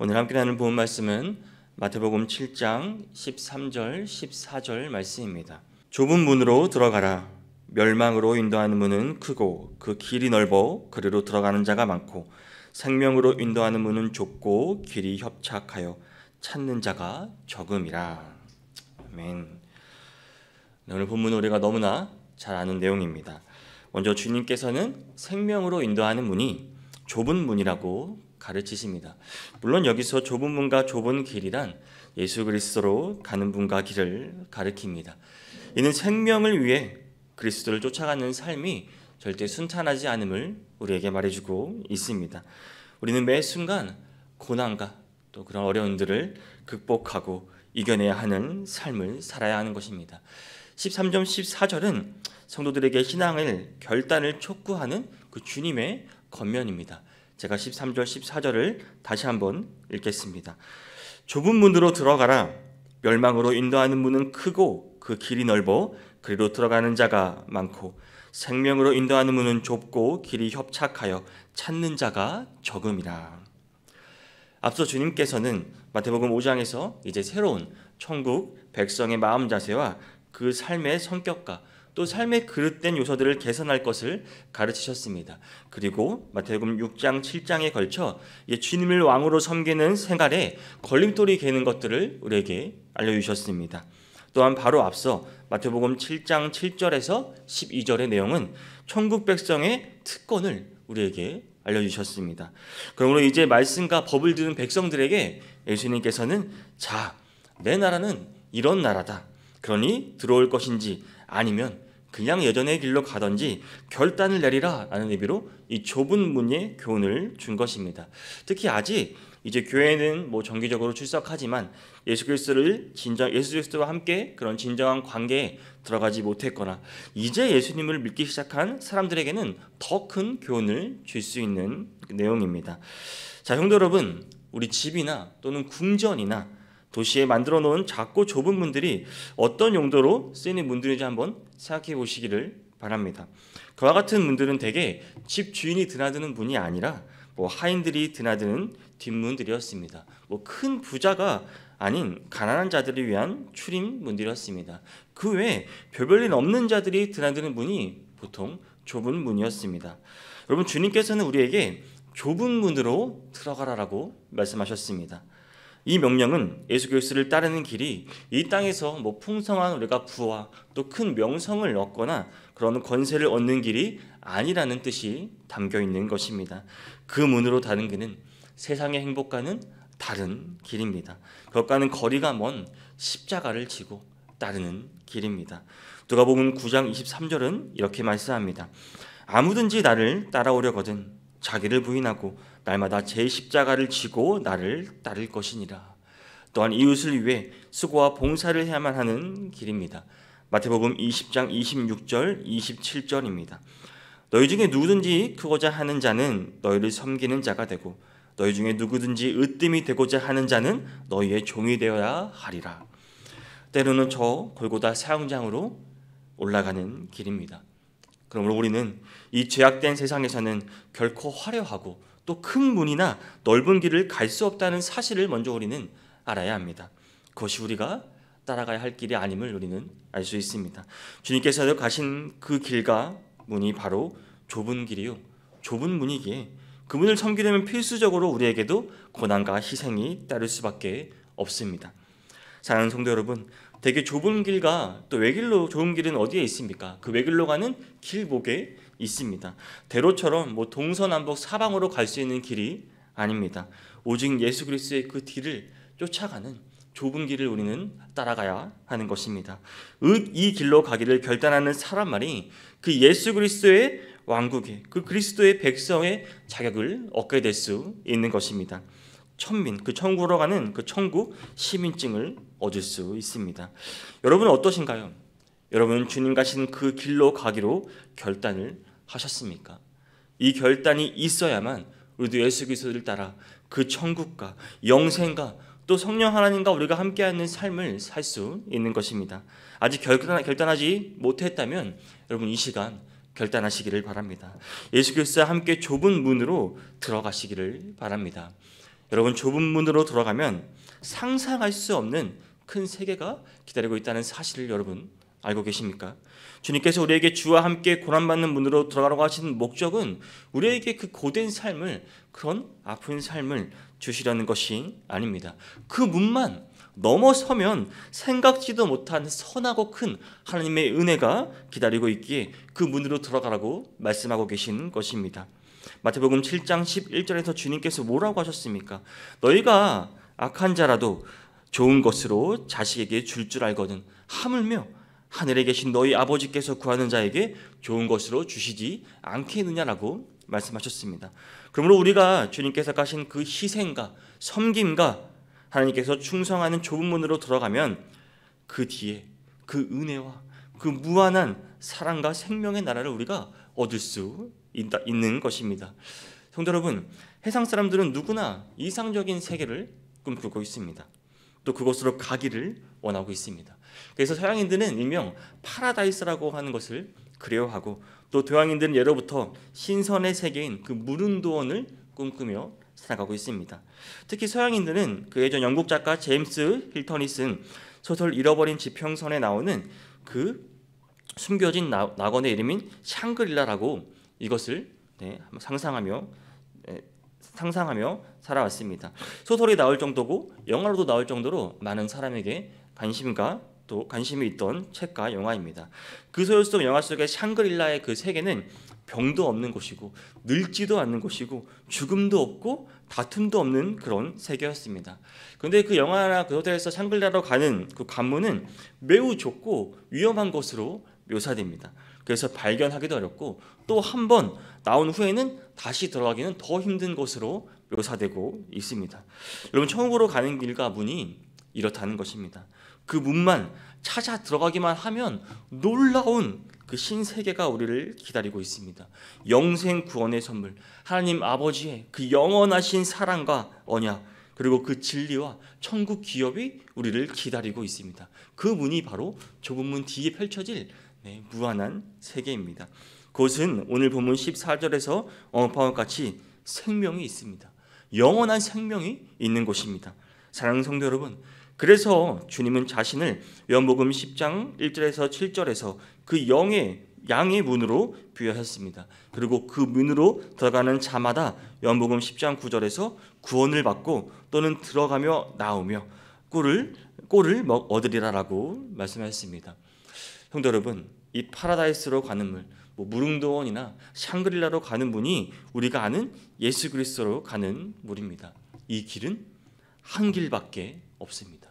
오늘 함께 나눌 본 말씀은 마태복음 7장 13절 14절 말씀입니다. 좁은 문으로 들어가라. 멸망으로 인도하는 문은 크고 그 길이 넓어 그리로 들어가는 자가 많고 생명으로 인도하는 문은 좁고 길이 협착하여 찾는 자가 적음이라. 아멘. 오늘 본문 우리가 너무나 잘 아는 내용입니다. 먼저 주님께서는 생명으로 인도하는 문이 좁은 문이라고 가르치십니다. 물론 여기서 좁은 문과 좁은 길이란 예수 그리스도로 가는 문과 길을 가리킵니다. 이는 생명을 위해 그리스도를 쫓아가는 삶이 절대 순탄하지 않음을 우리에게 말해주고 있습니다. 우리는 매 순간 고난과 또 그런 어려움들을 극복하고 이겨내야 하는 삶을 살아야 하는 것입니다. 13절 14절은 성도들에게 신앙을 결단을 촉구하는 그 주님의 권면입니다. 제가 13절 14절을 다시 한번 읽겠습니다. 좁은 문으로 들어가라. 멸망으로 인도하는 문은 크고 그 길이 넓어 그리로 들어가는 자가 많고 생명으로 인도하는 문은 좁고 길이 협착하여 찾는 자가 적음이라. 앞서 주님께서는 마태복음 5장에서 이제 새로운 천국 백성의 마음 자세와 그 삶의 성격과 또 삶의 그릇된 요소들을 개선할 것을 가르치셨습니다. 그리고 마태복음 6장 7장에 걸쳐 주님을 왕으로 섬기는 생활에 걸림돌이 되는 것들을 우리에게 알려주셨습니다. 또한 바로 앞서 마태복음 7장 7절에서 12절의 내용은 천국 백성의 특권을 우리에게 알려주셨습니다. 그러므로 이제 말씀과 법을 듣는 백성들에게 예수님께서는 자, 내 나라는 이런 나라다. 그러니 들어올 것인지 아니면 그냥 예전의 길로 가든지 결단을 내리라 라는 의미로 이 좁은 문의 교훈을 준 것입니다. 특히 아직 이제 교회는 정기적으로 출석하지만 예수 그리스도와 함께 그런 진정한 관계에 들어가지 못했거나 이제 예수님을 믿기 시작한 사람들에게는 더 큰 교훈을 줄 수 있는 내용입니다. 자, 성도 여러분, 우리 집이나 또는 궁전이나 도시에 만들어 놓은 작고 좁은 문들이 어떤 용도로 쓰이는 문들인지 한번 생각해 보시기를 바랍니다. 그와 같은 문들은 대개 집 주인이 드나드는 문이 아니라 하인들이 드나드는 뒷문들이었습니다. 큰 부자가 아닌 가난한 자들을 위한 출입 문들이었습니다. 그 외에 별볼일 없는 자들이 드나드는 문이 보통 좁은 문이었습니다. 여러분, 주님께서는 우리에게 좁은 문으로 들어가라라고 말씀하셨습니다. 이 명령은 예수 그리스도를 따르는 길이 이 땅에서 풍성한 우리가 부와 또 큰 명성을 얻거나 그런 권세를 얻는 길이 아니라는 뜻이 담겨 있는 것입니다. 그 문으로 다른 길은 세상의 행복과는 다른 길입니다. 그것과는 거리가 먼 십자가를 지고 따르는 길입니다. 누가복음 9장 23절은 이렇게 말씀합니다. 아무든지 나를 따라오려거든 자기를 부인하고 날마다 제 십자가를 지고 나를 따를 것이니라. 또한 이웃을 위해 수고와 봉사를 해야만 하는 길입니다. 마태복음 20장 26절 27절입니다. 너희 중에 누구든지 크고자 하는 자는 너희를 섬기는 자가 되고 너희 중에 누구든지 으뜸이 되고자 하는 자는 너희의 종이 되어야 하리라. 때로는 저 골고다 사형장으로 올라가는 길입니다. 그러므로 우리는 이 죄악된 세상에서는 결코 화려하고 또 큰 문이나 넓은 길을 갈 수 없다는 사실을 먼저 우리는 알아야 합니다. 그것이 우리가 따라가야 할 길이 아님을 우리는 알 수 있습니다. 주님께서 가신 그 길과 문이 바로 좁은 길이요 좁은 문이기에 그 문을 섬기려면 필수적으로 우리에게도 고난과 희생이 따를 수밖에 없습니다. 사랑하는 성도 여러분, 되게 좁은 길과 또 외길로 좁은 길은 어디에 있습니까? 그 외길로 가는 길목에 있습니다. 대로처럼 동서남북 사방으로 갈 수 있는 길이 아닙니다. 오직 예수 그리스도의 그 뒤를 쫓아가는 좁은 길을 우리는 따라가야 하는 것입니다. 이 길로 가기를 결단하는 사람만이 그 예수 그리스도의 왕국의 그 그리스도의 백성의 자격을 얻게 될 수 있는 것입니다. 천민, 그 천국으로 가는 그 천국 시민증을 얻을 수 있습니다. 여러분은 어떠신가요? 여러분은 주님 가신 그 길로 가기로 결단을 하셨습니까? 이 결단이 있어야만 우리도 예수 그리스도를 따라 그 천국과 영생과 또 성령 하나님과 우리가 함께하는 삶을 살 수 있는 것입니다. 아직 결단하지 못했다면 여러분 이 시간 결단하시기를 바랍니다. 예수 그리스도와 함께 좁은 문으로 들어가시기를 바랍니다. 여러분, 좁은 문으로 들어가면 상상할 수 없는 큰 세계가 기다리고 있다는 사실을 여러분 알고 계십니까? 주님께서 우리에게 주와 함께 고난받는 문으로 들어가라고 하시는 목적은 우리에게 그 고된 삶을, 그런 아픈 삶을 주시려는 것이 아닙니다. 그 문만 넘어서면 생각지도 못한 선하고 큰 하나님의 은혜가 기다리고 있기에 그 문으로 들어가라고 말씀하고 계신 것입니다. 마태복음 7장 11절에서 주님께서 뭐라고 하셨습니까? 너희가 악한 자라도 좋은 것으로 자식에게 줄 줄 알거든 하물며 하늘에 계신 너희 아버지께서 구하는 자에게 좋은 것으로 주시지 않겠느냐라고 말씀하셨습니다. 그러므로 우리가 주님께서 가신 그 희생과 섬김과 하나님께서 충성하는 좁은 문으로 들어가면 그 뒤에 그 은혜와 그 무한한 사랑과 생명의 나라를 우리가 얻을 수 있는 것입니다. 성도 여러분, 해상 사람들은 누구나 이상적인 세계를 꿈꾸고 있습니다. 또 그곳으로 가기를 원하고 있습니다. 그래서 서양인들은 일명 파라다이스라고 하는 것을 그리워하고, 또 동양인들은 예로부터 신선의 세계인 그 무릉도원을 꿈꾸며 살아가고 있습니다. 특히 서양인들은 그 예전 영국 작가 제임스 힐턴이 쓴 소설 잃어버린 지평선에 나오는 그 숨겨진 낙원의 이름인 샹그릴라라고 이것을 상상하며 살아왔습니다. 소설이 나올 정도고 영화로도 나올 정도로 많은 사람에게 관심이 있던 책과 영화입니다. 그 소설 속 영화 속의 샹그릴라의 그 세계는 병도 없는 곳이고 늙지도 않는 곳이고 죽음도 없고 다툼도 없는 그런 세계였습니다. 그런데 그 영화나 그 소설에서 샹그릴라로 가는 그 관문은 매우 좁고 위험한 곳으로 묘사됩니다. 그래서 발견하기도 어렵고 또 한 번 나온 후에는 다시 들어가기는 더 힘든 곳으로 묘사되고 있습니다. 여러분, 천국으로 가는 길과 문이 이렇다는 것입니다. 그 문만 찾아 들어가기만 하면 놀라운 그 신세계가 우리를 기다리고 있습니다. 영생 구원의 선물, 하나님 아버지의 그 영원하신 사랑과 언약, 그리고 그 진리와 천국 기업이 우리를 기다리고 있습니다. 그 문이 바로 좁은 문 뒤에 펼쳐질 무한한 세계입니다. 그것은 오늘 본문 14절에서 언급한 것 같이 생명이 있습니다. 영원한 생명이 있는 곳입니다. 사랑하는 성도 여러분, 그래서 주님은 자신을 요한복음 10장 1절에서 7절에서 그 양의 문으로 비유하셨습니다. 그리고 그 문으로 들어가는 자마다 요한복음 10장 9절에서 구원을 받고 또는 들어가며 나오며 꼴을 얻으리라라고 말씀하셨습니다. 성도 여러분, 이 파라다이스로 가는 문, 무릉도원이나 샹그릴라로 가는 문이 우리가 아는 예수 그리스도로 가는 문입니다. 이 길은 한 길밖에 없습니다.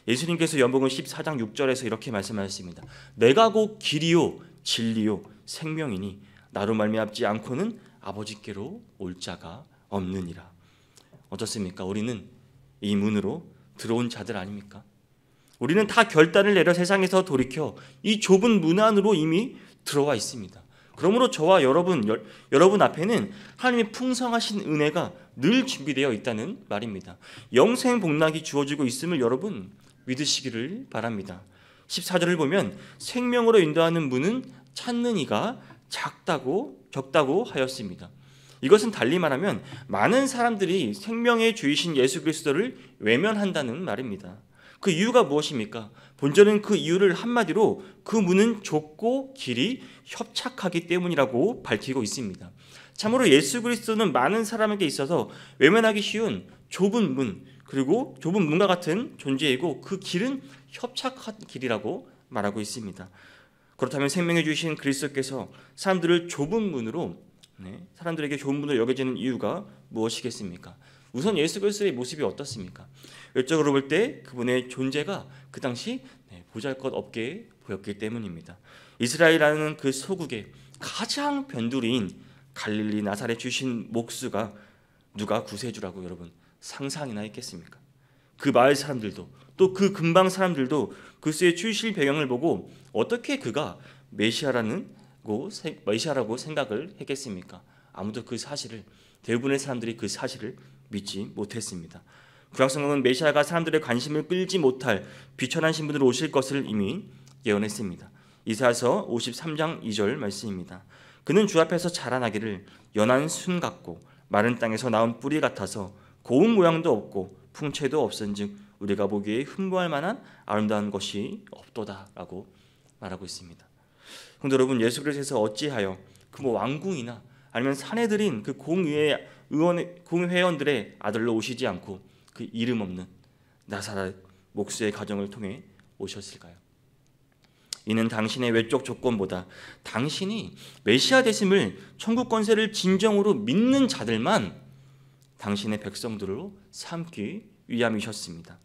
예수님께서 요한복음 14장 6절에서 이렇게 말씀하셨습니다. 내가 곧 길이요 진리요 생명이니 나로 말미암지 않고는 아버지께로 올 자가 없느니라. 어떻습니까? 우리는 이 문으로 들어온 자들 아닙니까? 우리는 다 결단을 내려 세상에서 돌이켜 이 좁은 문 안으로 이미 들어와 있습니다. 그러므로 저와 여러분 앞에는 하나님의 풍성하신 은혜가 늘 준비되어 있다는 말입니다. 영생 복락이 주어지고 있음을 여러분 믿으시기를 바랍니다. 14절을 보면 생명으로 인도하는 문은 찾는 이가 적다고 하였습니다. 이것은 달리 말하면 많은 사람들이 생명의 주이신 예수 그리스도를 외면한다는 말입니다. 그 이유가 무엇입니까? 본절은 그 이유를 한마디로 그 문은 좁고 길이 협착하기 때문이라고 밝히고 있습니다. 참으로 예수 그리스도는 많은 사람에게 있어서 외면하기 쉬운 좁은 문, 그리고 좁은 문과 같은 존재이고 그 길은 협착한 길이라고 말하고 있습니다. 그렇다면 생명해 주신 그리스도께서 사람들에게 좁은 문으로 여겨지는 이유가 무엇이겠습니까? 우선 예수 그리스도의 모습이 어떻습니까? 외적으로 볼 때 그분의 존재가 그 당시 보잘것없게 보였기 때문입니다. 이스라엘이라는 그 소국의 가장 변두리인 갈릴리 나사렛 주신 목수가 누가 구세주라고 여러분 상상이나 했겠습니까? 그 마을 사람들도 또 그 근방 사람들도 그리스도의 출실 배경을 보고 어떻게 그가 메시아라고 생각을 했겠습니까? 아무도 대부분의 사람들이 그 사실을 믿지 못했습니다. 구약성경은 메시아가 사람들의 관심을 끌지 못할 비천한 신분으로 오실 것을 이미 예언했습니다. 이사야서 53장 2절 말씀입니다. 그는 주 앞에서 자라나기를 연한 순 같고 마른 땅에서 나온 뿌리 같아서 고운 모양도 없고 풍채도 없은즉 우리가 보기에 흠모할 만한 아름다운 것이 없도다라고 말하고 있습니다. 근데 여러분, 예수 그리스도께서 어찌하여 그 왕궁이나 아니면 산에 들인 그 공회원들의 아들로 오시지 않고 그 이름 없는 나사렛 목수의 가정을 통해 오셨을까요? 이는 당신의 외적 조건보다 당신이 메시아 되심을 천국 권세를 진정으로 믿는 자들만 당신의 백성들로 삼기 위함이셨습니다.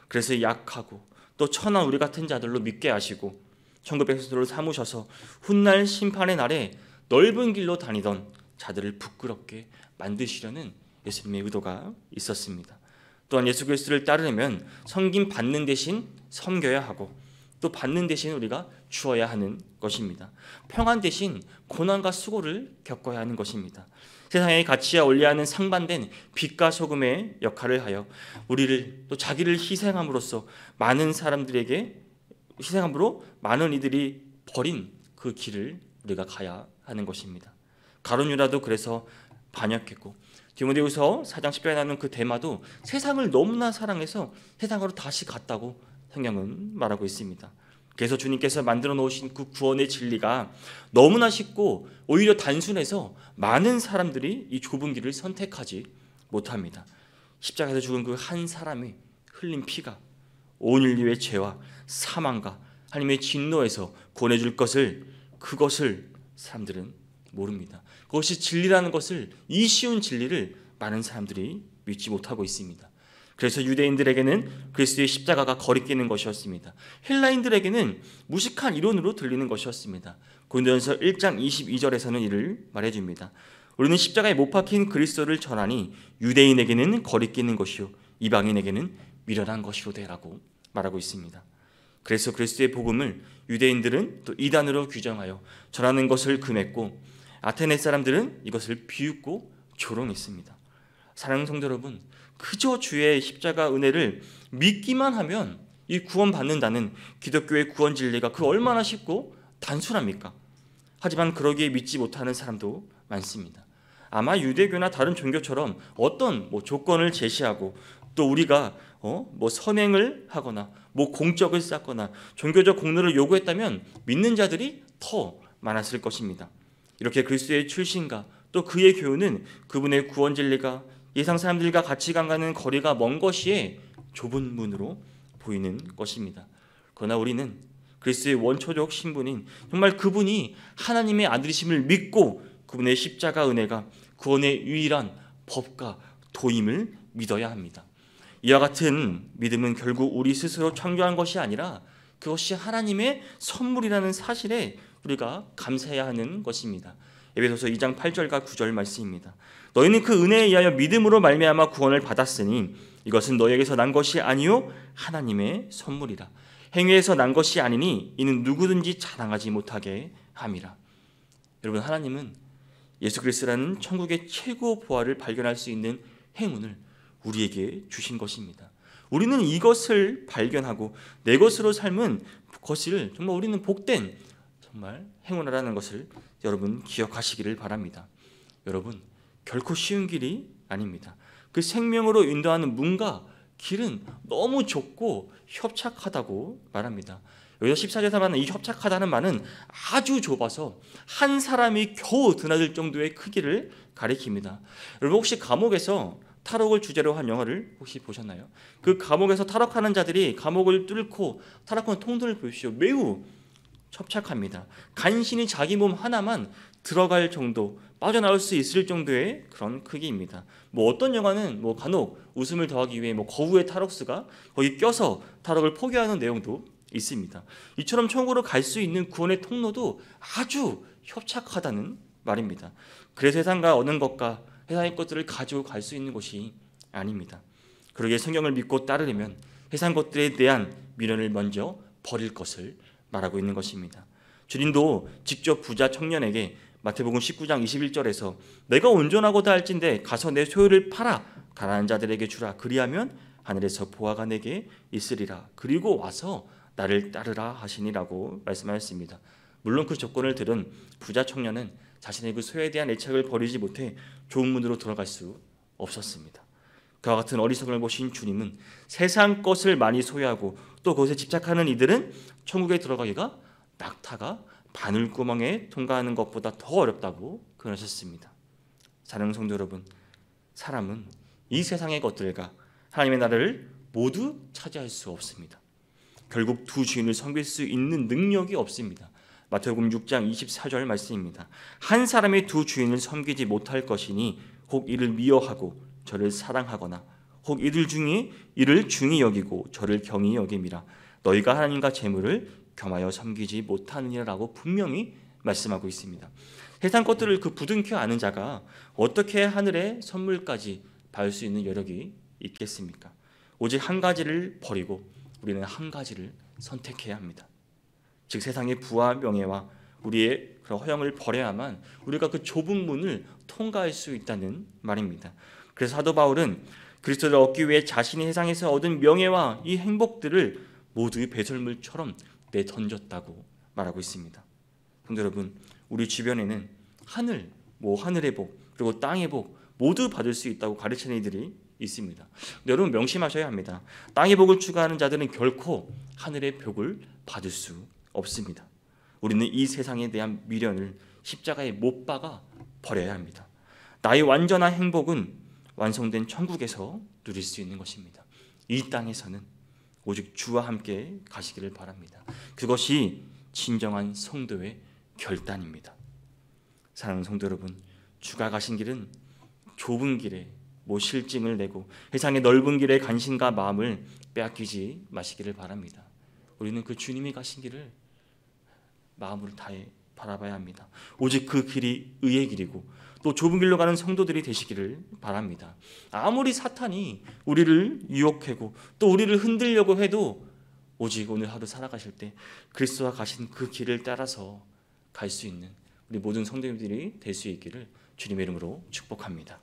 그래서 약하고 또 천한 우리 같은 자들로 믿게 하시고 천국 백성들을 삼으셔서 훗날 심판의 날에 넓은 길로 다니던 자들을 부끄럽게 만드시려는 예수님의 의도가 있었습니다. 또한 예수 그리스도를 따르려면 섬김 받는 대신 섬겨야 하고 또 받는 대신 우리가 주어야 하는 것입니다. 평안 대신 고난과 수고를 겪어야 하는 것입니다. 세상의 가치와 원리와는 상반된 빛과 소금의 역할을 하여 우리를 또 자기를 희생함으로써 많은 사람들에게 희생함으로 많은 이들이 버린 그 길을 우리가 가야 하는 것입니다. 가룟 유다도 그래서 반역했고 디모데후서 4장 10절에 나오는 그 데마도 세상을 너무나 사랑해서 세상으로 다시 갔다고 성경은 말하고 있습니다. 그래서 주님께서 만들어 놓으신 그 구원의 진리가 너무나 쉽고 오히려 단순해서 많은 사람들이 이 좁은 길을 선택하지 못합니다. 십자가에서 죽은 그 한 사람이 흘린 피가 온 인류의 죄와 사망과 하나님의 진노에서 구원해 줄 것을, 그것을 사람들은 모릅니다. 그것이 진리라는 것을, 이 쉬운 진리를 많은 사람들이 믿지 못하고 있습니다. 그래서 유대인들에게는 그리스도의 십자가가 거리끼는 것이었습니다. 헬라인들에게는 무식한 이론으로 들리는 것이었습니다. 고린도전서 1장 22절에서는 이를 말해줍니다. 우리는 십자가에 못 박힌 그리스도를 전하니 유대인에게는 거리끼는 것이요 이방인에게는 미련한 것이로되라고 말하고 있습니다. 그래서 그리스도의 복음을 유대인들은 또 이단으로 규정하여 전하는 것을 금했고 아테네 사람들은 이것을 비웃고 조롱했습니다. 사랑하는 성도 여러분, 그저 주의 십자가 은혜를 믿기만 하면 이 구원받는다는 기독교의 구원 진리가 그 얼마나 쉽고 단순합니까? 하지만 그러기에 믿지 못하는 사람도 많습니다. 아마 유대교나 다른 종교처럼 어떤 조건을 제시하고 또 우리가 선행을 하거나 공적을 쌓거나 종교적 공로를 요구했다면 믿는 자들이 더 많았을 것입니다. 이렇게 그리스도의 출신과 또 그의 교훈은 그분의 구원 진리가 예상 사람들과 가치관과는 거리가 먼 것이에 좁은 문으로 보이는 것입니다. 그러나 우리는 그리스도의 원초적 신분인 정말 그분이 하나님의 아들이심을 믿고 그분의 십자가 은혜가 구원의 유일한 법과 도임을 믿어야 합니다. 이와 같은 믿음은 결국 우리 스스로 창조한 것이 아니라 그것이 하나님의 선물이라는 사실에 우리가 감사해야 하는 것입니다. 에베소서 2장 8절과 9절 말씀입니다. 너희는 그 은혜에 의하여 믿음으로 말미암아 구원을 받았으니 이것은 너희에게서 난 것이 아니요 하나님의 선물이라. 행위에서 난 것이 아니니 이는 누구든지 자랑하지 못하게 함이라. 여러분, 하나님은 예수 그리스도라는 천국의 최고 보화를 발견할 수 있는 행운을 우리에게 주신 것입니다. 우리는 이것을 발견하고 내 것으로 삶은 것을 정말 우리는 복된 정말 행운이라는 것을 여러분 기억하시기를 바랍니다. 여러분, 결코 쉬운 길이 아닙니다. 그 생명으로 인도하는 문과 길은 너무 좁고 협착하다고 말합니다. 여기서 14절에서 말하는 이 협착하다는 말은 아주 좁아서 한 사람이 겨우 드나들 정도의 크기를 가리킵니다. 여러분, 혹시 감옥에서 탈옥을 주제로 한 영화를 혹시 보셨나요? 그 감옥에서 탈옥하는 자들이 감옥을 뚫고 탈옥하는 통들을 보십시오. 매우 협착합니다. 간신히 자기 몸 하나만 들어갈 정도, 빠져나올 수 있을 정도의 그런 크기입니다. 어떤 영화는 간혹 웃음을 더하기 위해 거구의 탈옥수가 거기 껴서 탈옥을 포기하는 내용도 있습니다. 이처럼 천국으로 갈 수 있는 구원의 통로도 아주 협착하다는 말입니다. 그래서 세상과 얻는 것과 세상의 것들을 가지고 갈 수 있는 곳이 아닙니다. 그러기에 성경을 믿고 따르려면 세상 것들에 대한 미련을 먼저 버릴 것을 말하고 있는 것입니다. 주님도 직접 부자 청년에게 마태복음 19장 21절에서 내가 온전하고다 할진대 가서 내 소유를 팔아 가난한 자들에게 주라. 그리하면 하늘에서 보화가 내게 있으리라. 그리고 와서 나를 따르라 하시니라고 말씀하였습니다. 물론 그 조건을 들은 부자 청년은 자신의 그 소유에 대한 애착을 버리지 못해 좋은 문으로 들어갈 수 없었습니다. 그와 같은 어리석음을 보신 주님은 세상 것을 많이 소유하고 또 그것에 집착하는 이들은 천국에 들어가기가 낙타가 바늘구멍에 통과하는 것보다 더 어렵다고 그러셨습니다. 사랑하는 성도 여러분, 사람은 이 세상의 것들과 하나님의 나라를 모두 차지할 수 없습니다. 결국 두 주인을 섬길 수 있는 능력이 없습니다. 마태복음 6장 24절 말씀입니다. 한 사람이 두 주인을 섬기지 못할 것이니 혹 이를 미워하고 저를 사랑하거나 혹 이를 중히 여기고 저를 경히 여김이라. 너희가 하나님과 재물을 겸하여 섬기지 못하느니라고 분명히 말씀하고 있습니다. 세상 것들을 그 부둥켜 아는 자가 어떻게 하늘의 선물까지 받을 수 있는 여력이 있겠습니까? 오직 한 가지를 버리고 우리는 한 가지를 선택해야 합니다. 즉 세상의 부와 명예와 우리의 그런 허영을 버려야만 우리가 그 좁은 문을 통과할 수 있다는 말입니다. 그래서 사도 바울은 그리스도를 얻기 위해 자신이 세상에서 얻은 명예와 이 행복들을 모두 배설물처럼 내던졌다고 말하고 있습니다. 성도 여러분, 우리 주변에는 하늘의 복 그리고 땅의 복 모두 받을 수 있다고 가르치는 이들이 있습니다. 여러분 명심하셔야 합니다. 땅의 복을 추구하는 자들은 결코 하늘의 복을 받을 수 없습니다. 우리는 이 세상에 대한 미련을 십자가에 못 박아 버려야 합니다. 나의 완전한 행복은 완성된 천국에서 누릴 수 있는 것입니다. 이 땅에서는 오직 주와 함께 가시기를 바랍니다. 그것이 진정한 성도의 결단입니다. 사랑하는 성도 여러분, 주가 가신 길은 좁은 길에 실증을 내고 세상의 넓은 길에 관심과 마음을 빼앗기지 마시기를 바랍니다. 우리는 그 주님이 가신 길을 마음으로 다해 바라봐야 합니다. 오직 그 길이 의의 길이고 또 좁은 길로 가는 성도들이 되시기를 바랍니다. 아무리 사탄이 우리를 유혹하고 또 우리를 흔들려고 해도 오직 오늘 하루 살아가실 때 그리스도가 가신 그 길을 따라서 갈 수 있는 우리 모든 성도님들이 될 수 있기를 주님의 이름으로 축복합니다.